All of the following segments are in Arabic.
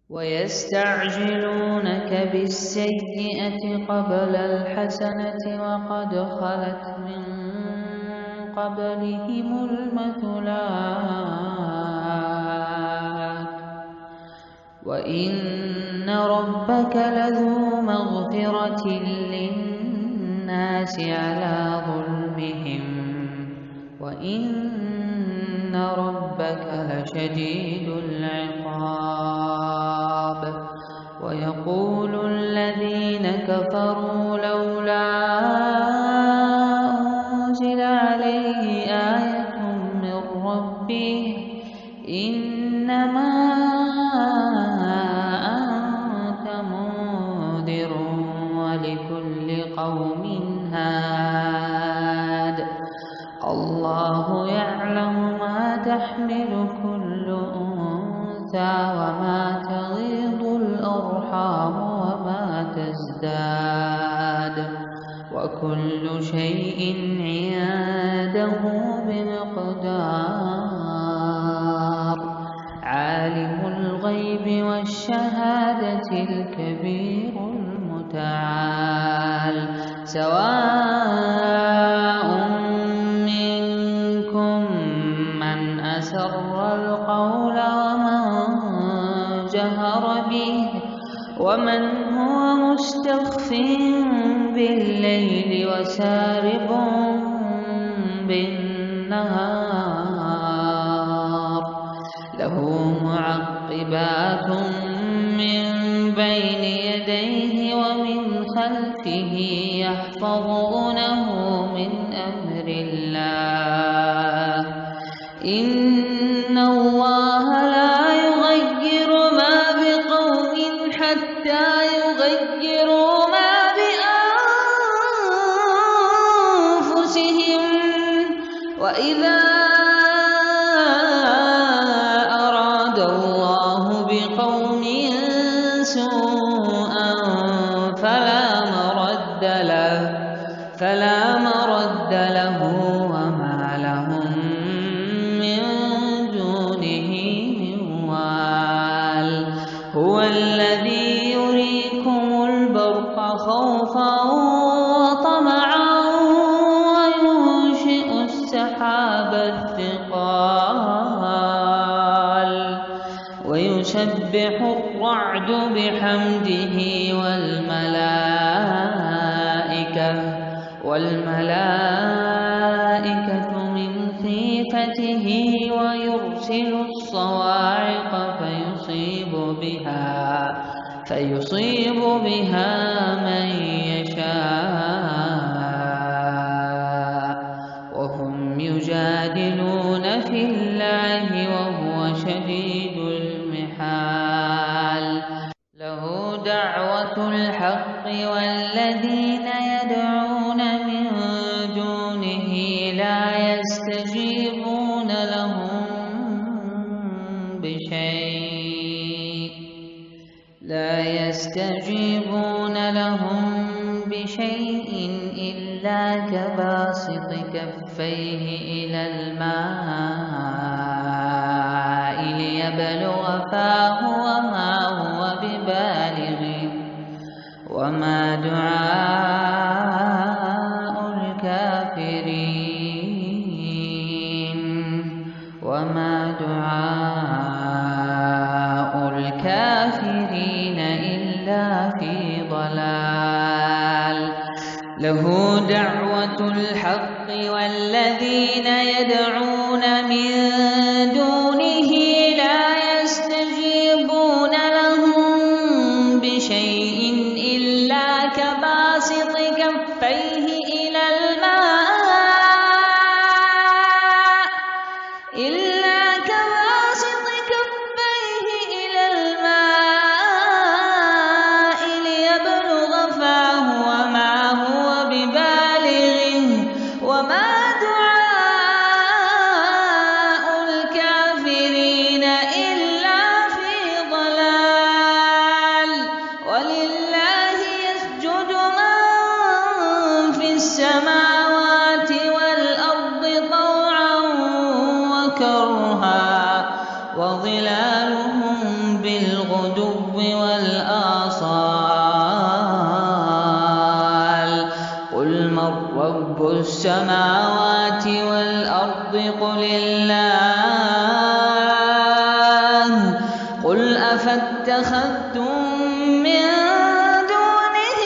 ويستعجلونك بالسيئة قبل الحسنة وقد خلت من قبلهم المثلات وإن ربك لذو مغفرة للناس على ظلمهم وإن ربك لشديد العقاب ويقول الذين كفروا لولا أنزل عليه آية من ربه إنما أنت منذر ولكل قوم هاد الله يعلم ما تحمل كل أنثى وما تغيض الأرحام وما تزداد وكل شيء عنده بمقدار عالم الغيب والشهادة الكبير المتعال سواء منكم من أسر القول ومن جهر به ومن هو مستخف بالليل وسارب بالنهار له معقبات من بين يديه ومن خلفه يحفظونه من أمر الله إن الله لا يغير ما بقوم حتى يغيروا ما بأنفسهم وإذا أراد الله بقوم سوءا فلا مرد له وما لهم من دونه من وال هو الذي يريكم البرق خوفا وطمعا وينشئ السحاب الثقال ويسبح الرعد بحمده والملائكة من خيفته ويرسل الصواعق فيصيب بها من يشاء وهم يجادلون في الله وهو شديد المحال له دعوة الحق والذين يدعون من دونه لا يستجيبون لهم بشيء إلا كباسط كفيه إلى الماء ليبلغ فاه وما هو ببالغه وما دعاء الكافرين إلا في ضلال له دعوة الحق والذين يدعون من دونه لا يستجيبون لهم بشيء إلا كباسط والآصال قل من رب السماوات والأرض قل الله قل أفاتخذتم من دونه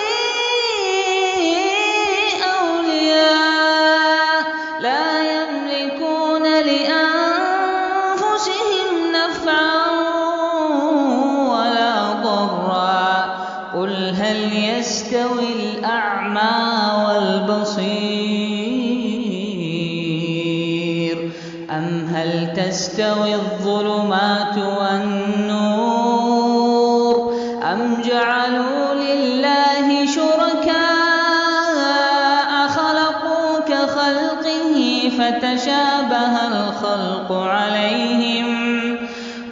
أولياء لا يملكون لأنفسهم نفعا ولا ضرا قل هل يستوي الأعمى والبصير أم هل تستوي الظلمات والنور أم جعلوا لله شركاء خلقوا كخلقه فتشابه الخلق عليهم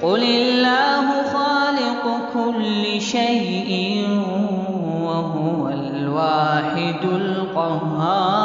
قل الله خالق كل شيء وهو الواحد القهار